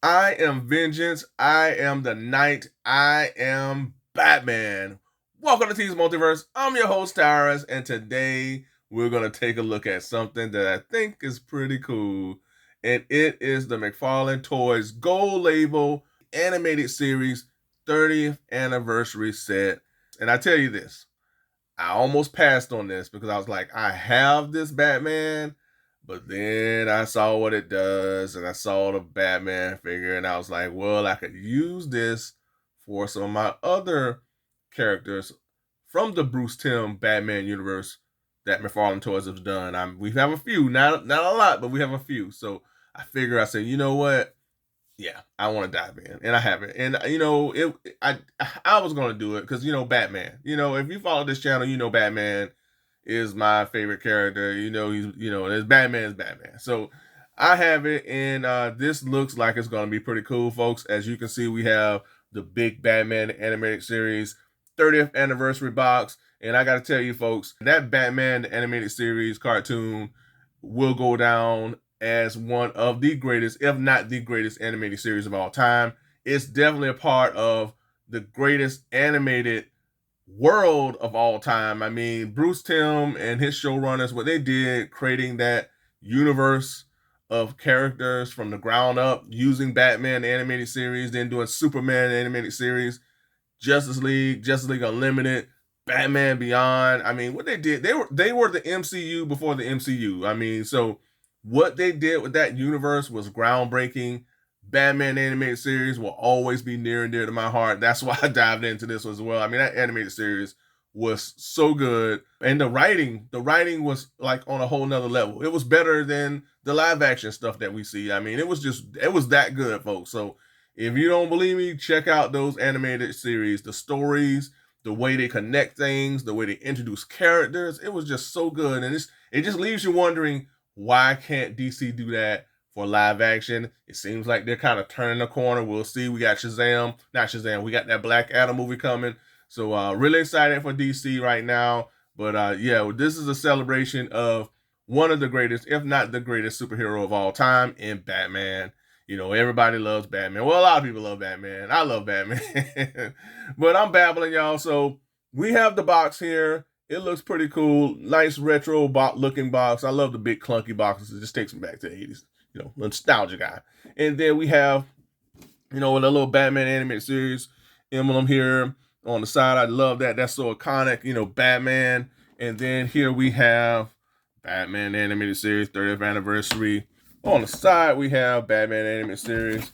I am vengeance. I am the knight. I am Batman. Welcome to T's Multiverse. I'm your host, Tyrus, and today we're going to take a look at something that I think is pretty cool. And it is the McFarlane Toys Gold Label animated series 30th anniversary set. And I tell you this, I almost passed on this because I was like, I have this Batman, but then I saw what it does and I saw the Batman figure and I was like, well, I could use this for some of my other characters from the Bruce Timm Batman universe that McFarlane Toys have done. We have a few, not a lot, but we have a few. So I said, you know what? Yeah, I want to dive in, and I haven't. And I was gonna do it because Batman. If you follow this channel, Batman is my favorite character. There's Batman is Batman. So I have it, and this looks like it's gonna be pretty cool, folks. As you can see, we have the big Batman animated series 30th anniversary box, and I gotta tell you, folks, that Batman animated series cartoon will go down as one of the greatest, if not the greatest, animated series of all time. It's definitely a part of the greatest animated world of all time. I mean, Bruce Timm and his showrunners, what they did, creating that universe of characters from the ground up, using Batman animated series, then doing Superman animated series, Justice League Unlimited, Batman Beyond. I mean, what they did, they were the MCU before the MCU. I mean, so what they did with that universe was groundbreaking. Batman animated series will always be near and dear to my heart. That's why I dived into this as well. I mean, that animated series was so good. And the writing was like on a whole nother level. It was better than the live action stuff that we see. I mean, it was that good, folks. So if you don't believe me, check out those animated series, the stories, the way they connect things, the way they introduce characters. It was just so good. And it just leaves you wondering, why can't DC do that for live action? It seems like they're kind of turning the corner. We'll see. We got we got that Black Adam movie coming. So really excited for DC right now. But yeah, this is a celebration of one of the greatest, if not the greatest superhero of all time in Batman. Everybody loves Batman. Well, a lot of people love Batman. I love Batman. But I'm babbling, y'all. So we have the box here. It looks pretty cool. Nice retro looking box. I love the big clunky boxes. It just takes me back to the 80s. Nostalgia guy. And then we have, with a little Batman animated series emblem here on the side. I love that. That's so iconic, Batman. And then here we have Batman animated series 30th anniversary. On the side, we have Batman animated series.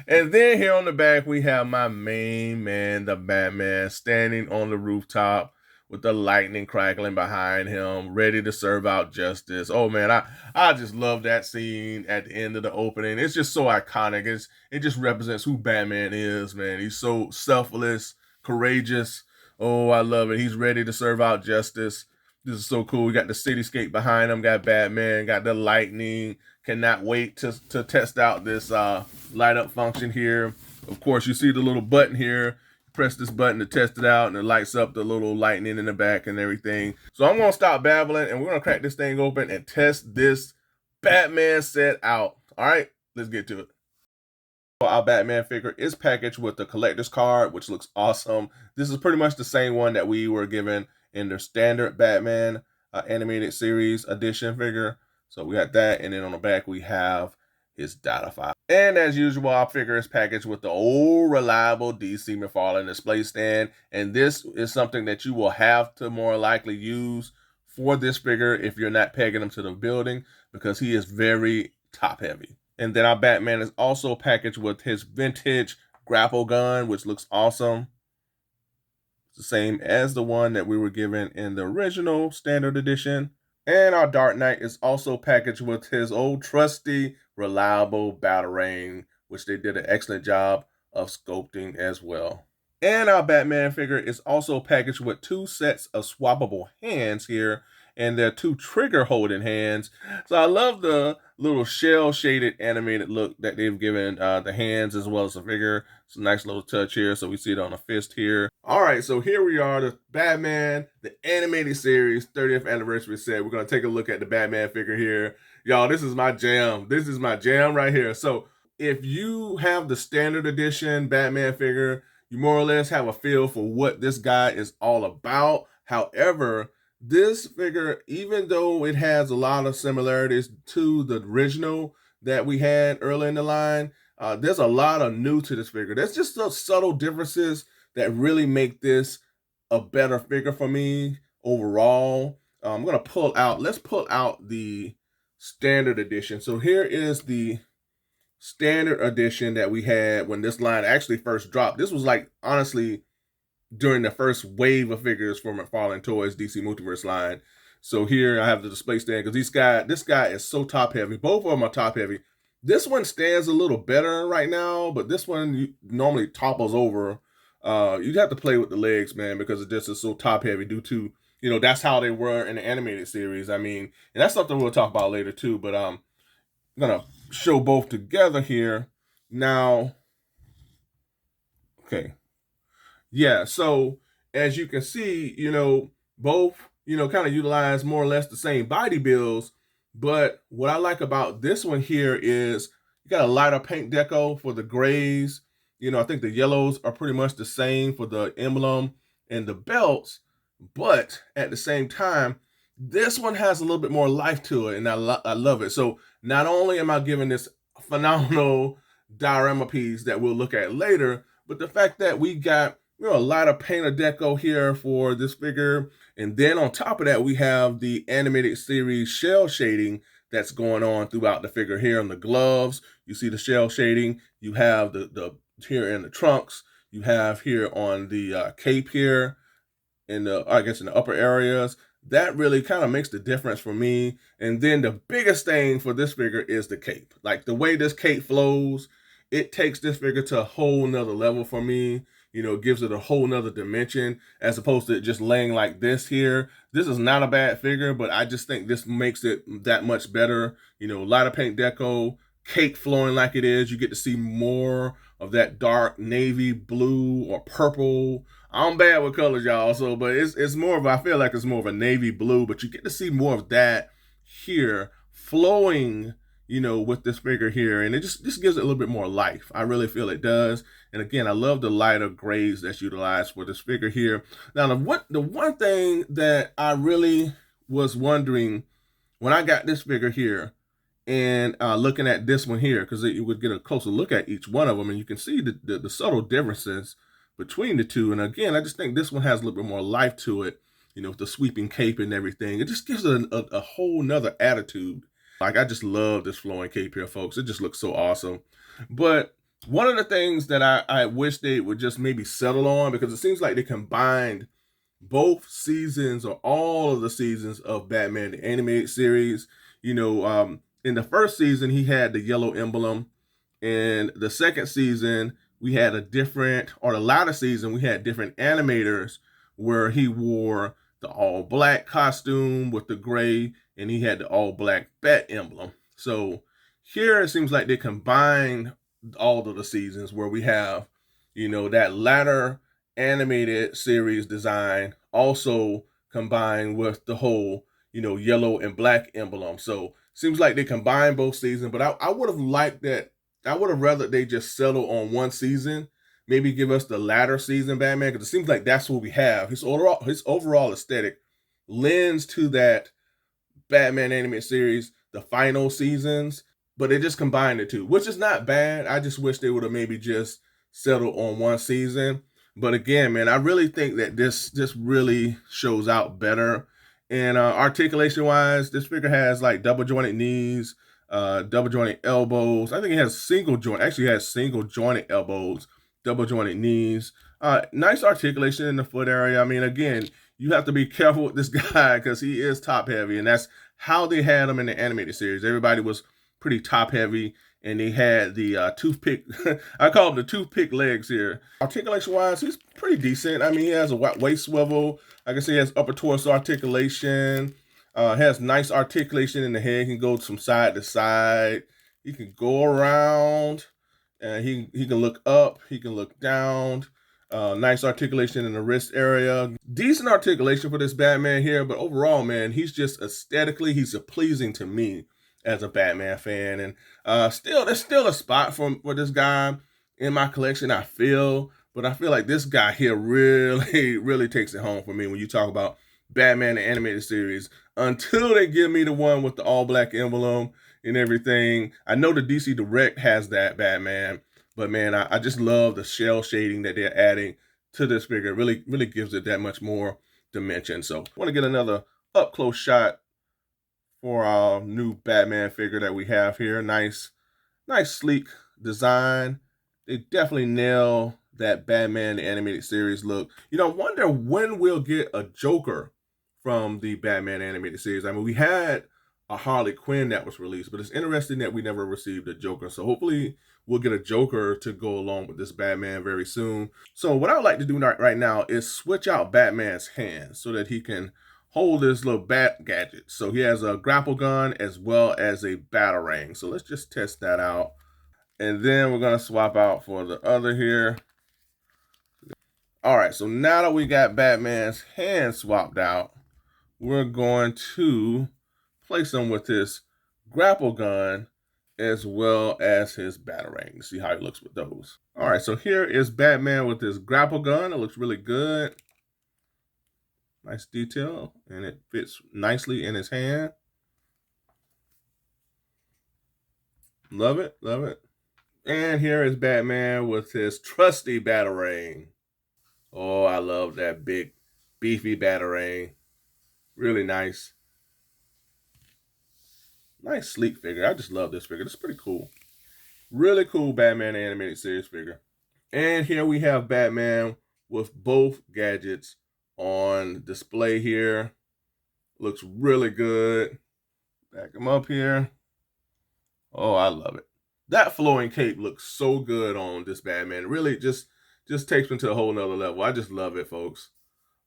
And then here on the back, we have my main man, the Batman, standing on the rooftop with the lightning crackling behind him, ready to serve out justice. Oh man, I just love that scene at the end of the opening. It's just so iconic. It just represents who Batman is, man. He's so selfless, courageous. Oh, I love it. He's ready to serve out justice. This is so cool. We got the cityscape behind him, got Batman, got the lightning. Cannot wait to test out this light up function here. Of course, you see the little button here. Press this button to test it out, and it lights up the little lightning in the back and everything. So I'm going to stop babbling, and we're going to crack this thing open and test this Batman set out. All right, let's get to it. Our Batman figure is packaged with the collector's card, which looks awesome. This is pretty much the same one that we were given in the standard Batman animated series edition figure. So we got that, and then on the back we have his data file. And as usual, our figure is packaged with the old reliable DC McFarlane display stand. And this is something that you will have to more likely use for this figure if you're not pegging him to the building, because he is very top heavy. And then our Batman is also packaged with his vintage grapple gun, which looks awesome. It's the same as the one that we were given in the original standard edition. And our Dark Knight is also packaged with his old trusty, reliable Batarang, which they did an excellent job of sculpting as well. And our Batman figure is also packaged with two sets of swappable hands here, and they're two trigger holding hands. So I love the little shell shaded animated look that they've given the hands as well as the figure. It's a nice little touch here. So we see it on the fist here. All right, so here we are, the Batman, the animated series 30th anniversary set. We're going to take a look at the Batman figure here. Y'all, this is my jam. This is my jam right here. So if you have the standard edition Batman figure, you more or less have a feel for what this guy is all about. However, this figure, even though it has a lot of similarities to the original that we had early in the line, there's a lot of new to this figure. There's just those subtle differences that really make this a better figure for me overall. I'm gonna pull out. Let's pull out the standard edition. So here is the standard edition that we had when this line actually first dropped. This was like honestly during the first wave of figures for McFarlane Toys DC Multiverse line. So here I have the display stand because this guy is so top heavy. Both of them are top heavy. This one stands a little better right now, but this one normally topples over. You'd have to play with the legs, man, because it just is so top heavy due to, that's how they were in the animated series. I mean, and that's something we'll talk about later too, but I'm gonna show both together here. Now, okay. Yeah, so as you can see, both, kind of utilize more or less the same body builds. But what I like about this one here is you got a lighter paint deco for the grays. I think the yellows are pretty much the same for the emblem and the belts. But at the same time, this one has a little bit more life to it, and I love it. So not only am I giving this phenomenal diorama piece that we'll look at later, but the fact that we got a lot of painter deco here for this figure. And then on top of that, we have the animated series shell shading that's going on throughout the figure here on the gloves. You see the shell shading. You have the here in the trunks. You have here on the cape here in the, I guess, in the upper areas. That really kind of makes the difference for me. And then the biggest thing for this figure is the cape. Like the way this cape flows, it takes this figure to a whole nother level for me. Gives it a whole nother dimension as opposed to just laying like this here. This is not a bad figure, but I just think this makes it that much better. Lighter paint deco, cape flowing like it is. You get to see more of that dark navy blue or purple. I'm bad with colors, y'all. So, but it's more of, I feel like it's more of a navy blue, but you get to see more of that here flowing, with this figure here. And it just gives it a little bit more life. I really feel it does. And again, I love the lighter grays that's utilized for this figure here. Now, the one thing that I really was wondering when I got this figure here and looking at this one here, because you would get a closer look at each one of them, and you can see the subtle differences between the two. And again, I just think this one has a little bit more life to it, with the sweeping cape and everything. It just gives it a whole nother attitude. Like, I just love this flowing cape here, folks. It just looks so awesome. But one of the things that I wish they would just maybe settle on, because it seems like they combined both seasons or all of the seasons of Batman, the animated series. In the first season, he had the yellow emblem. In the second season, we had the latter season, we had different animators where he wore the all black costume with the gray, and he had the all black bat emblem. So here it seems like they combined all of the seasons where we have, that latter animated series design also combined with the whole, yellow and black emblem. So seems like they combined both seasons, but I would have liked that. I would have rather they just settle on one season, maybe give us the latter season Batman, because it seems like that's what we have. His overall aesthetic lends to that Batman animated series, the final seasons, but they just combined the two, which is not bad. I just wish they would have maybe just settled on one season. But again, man, I really think that this really shows out better. And articulation wise, this figure has like double jointed knees, double jointed elbows. I think it has single jointed elbows, double jointed knees. Nice articulation in the foot area. I mean, again, you have to be careful with this guy because he is top heavy, and that's how they had him in the animated series. Everybody was pretty top heavy, and they had the toothpick. I call them the toothpick legs here. Articulation wise, he's pretty decent. I mean, he has a waist swivel. I can say he has upper torso articulation. Has nice articulation in the head. He can go from side to side. He can go around. He can look up. He can look down. Nice articulation in the wrist area. Decent articulation for this Batman here, but overall, man, he's just aesthetically, he's pleasing to me. as a Batman fan. And there's still a spot for this guy in my collection, I feel. But I feel like this guy here really, really takes it home for me when you talk about Batman the animated series. Until they give me the one with the all black emblem and everything. I know the DC Direct has that Batman, but man, I just love the shell shading that they're adding to this figure. It really, really gives it that much more dimension. So I want to get another up close shot for our new Batman figure that we have here. Nice, sleek design. They definitely nail that Batman the animated series look. You know, I wonder when we'll get a Joker from the Batman animated series. I mean, we had a Harley Quinn that was released, but it's interesting that we never received a Joker. So hopefully we'll get a Joker to go along with this Batman very soon. So what I would like to do right now is switch out Batman's hands so that he can hold this little bat gadget. So he has a grapple gun as well as a batarang. So let's just test that out. And then we're going to swap out for the other here. All right, so now that we got Batman's hand swapped out, we're going to place him with his grapple gun as well as his batarang to see how he looks with those. All right, so here is Batman with his grapple gun. It looks really good. Nice detail, and it fits nicely in his hand. Love it, love it. And here is Batman with his trusty batarang. Oh, I love that big, beefy batarang. Really nice. Nice, sleek figure. I just love this figure. It's pretty cool. Really cool Batman animated series figure. And here we have Batman with both gadgets on display here. Looks really good. Back him up here. Oh, I love it. That flowing cape looks so good on this Batman. Really just takes me to a whole nother level. I just love it, folks.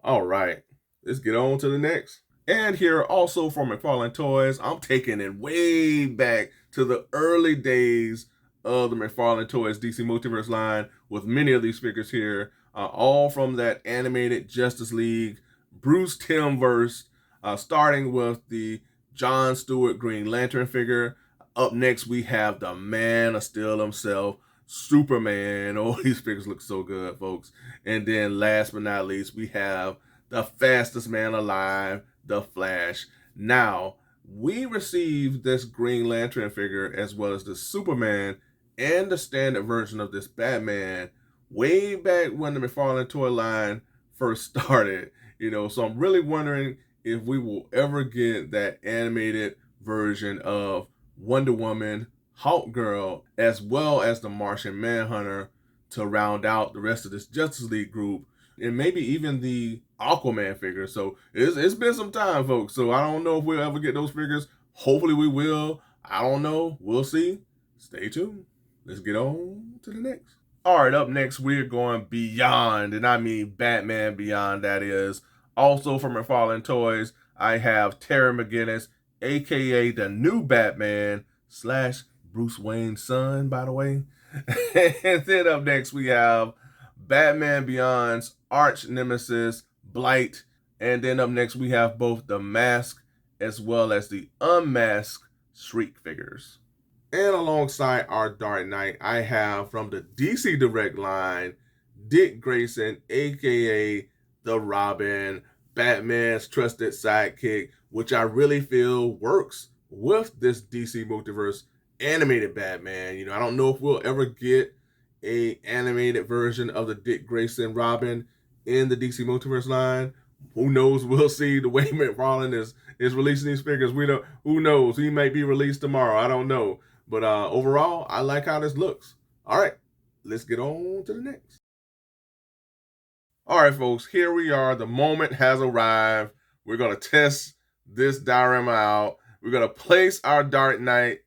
All right, let's get on to the next. And here also from McFarlane Toys, I'm taking it way back to the early days of the McFarlane Toys DC Multiverse line with many of these figures here, all from that animated Justice League Bruce Timm verse, starting with the John Stewart Green Lantern figure. Up next, we have the Man of Steel himself, Superman. Oh, these figures look so good, folks. And then last but not least, we have the fastest man alive, the Flash. Now, we received this Green Lantern figure as well as the Superman and the standard version of this Batman way back when the McFarlane toy line first started. You know, so I'm really wondering if we will ever get that animated version of Wonder Woman, Hawk Girl, as well as the Martian Manhunter to round out the rest of this Justice League group, and maybe even the Aquaman figure. So it's been some time, folks. So I don't know if we'll ever get those figures. Hopefully we will. I don't know. We'll see. Stay tuned. Let's get on to the next. All right, up next, we're going beyond, and I mean Batman Beyond, that is. Also from McFarlane Toys, I have Terry McGinnis, a.k.a. the new Batman / Bruce Wayne's son, by the way. And then up next, we have Batman Beyond's arch nemesis, Blight. And then up next, we have both the mask as well as the unmasked Shriek figures. And alongside our Dark Knight, I have from the DC Direct line, Dick Grayson, a.k.a. the Robin, Batman's trusted sidekick, which I really feel works with this DC Multiverse animated Batman. You know, I don't know if we'll ever get a animated version of the Dick Grayson Robin in the DC Multiverse line. Who knows? We'll see. The way McFarlane is releasing these figures, we don't. Who knows? He might be released tomorrow. I don't know. But overall, I like how this looks. All right, let's get on to the next. All right, folks, here we are. The moment has arrived. We're going to test this diorama out. We're going to place our Dark Knight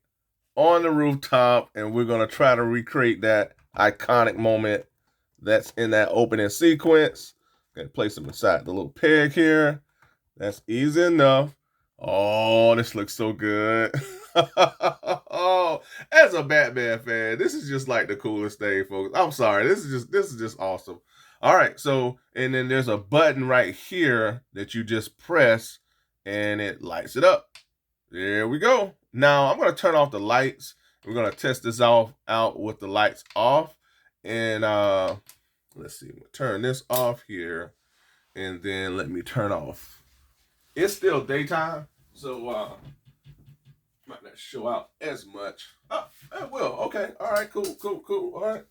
on the rooftop, and we're going to try to recreate that iconic moment that's in that opening sequence. Going to place him inside the little peg here. That's easy enough. Oh, this looks so good. Oh, as a Batman fan, this is just like the coolest thing, folks. I'm sorry. This is just awesome. All right, so, and then there's a button right here that you just press and it lights it up. There we go. Now I'm going to turn off the lights. We're going to test this out with the lights off. And let's see, we'll turn this off here. And then let me turn off. It's still daytime, so might not show out as much. Oh, it will. Okay. All right. Cool. All right.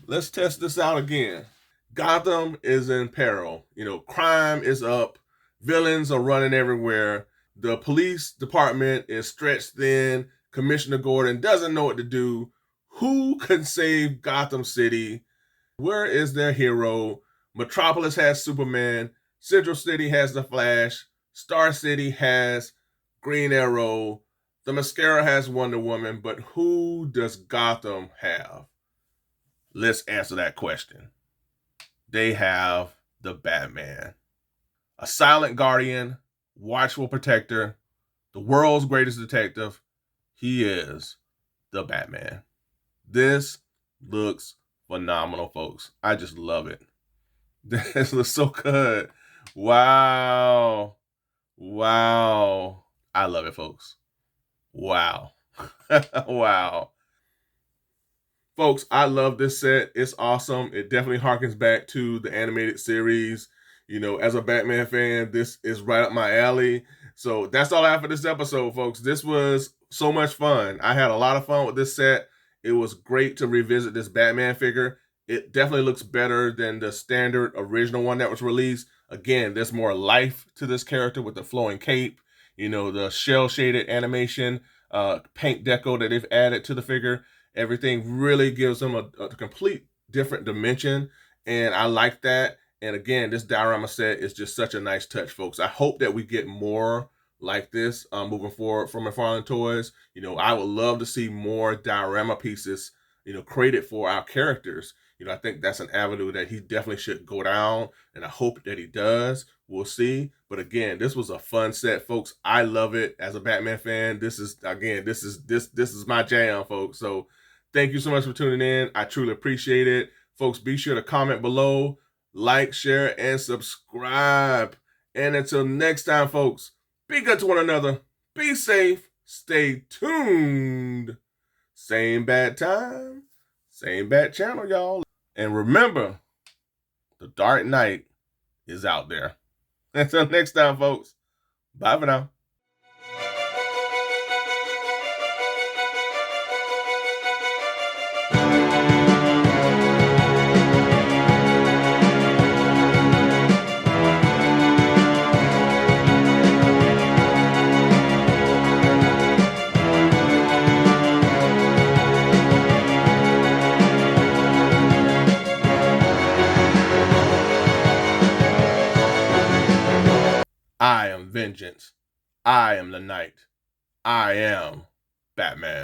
Let's test this out again. Gotham is in peril. Crime is up. Villains are running everywhere. The police department is stretched thin. Commissioner Gordon doesn't know what to do. Who can save Gotham City? Where is their hero? Metropolis has Superman. Central City has the Flash. Star City has Green Arrow. The Mascara has Wonder Woman. But who does Gotham have? Let's answer that question. They have the Batman. A silent guardian, watchful protector, the world's greatest detective. He is the Batman. This looks phenomenal, folks. I just love it. This looks so good. Wow. I love it, folks. Wow. Wow. Folks, I love this set. It's awesome. It definitely harkens back to the animated series. As a Batman fan, this is right up my alley. So that's all I have for this episode, folks. This was so much fun. I had a lot of fun with this set. It was great to revisit this Batman figure. It definitely looks better than the standard original one that was released. Again, there's more life to this character with the flowing cape, the shell-shaded animation, paint deco that they've added to the figure. Everything really gives him a complete different dimension, and I like that. And again, this diorama set is just such a nice touch, folks. I hope that we get more like this moving forward from McFarlane Toys. I would love to see more diorama pieces, created for our characters. I think that's an avenue that he definitely should go down, and I hope that he does. We'll see. But again, this was a fun set, folks. I love it as a Batman fan. This is my jam, folks. So thank you so much for tuning in. I truly appreciate it. Folks, be sure to comment below, like, share, and subscribe. And until next time, folks, be good to one another. Be safe. Stay tuned. Same bad time, same bad channel, y'all. And remember, the Dark Knight is out there. Until next time, folks. Bye for now. I am vengeance. I am the night. I am Batman.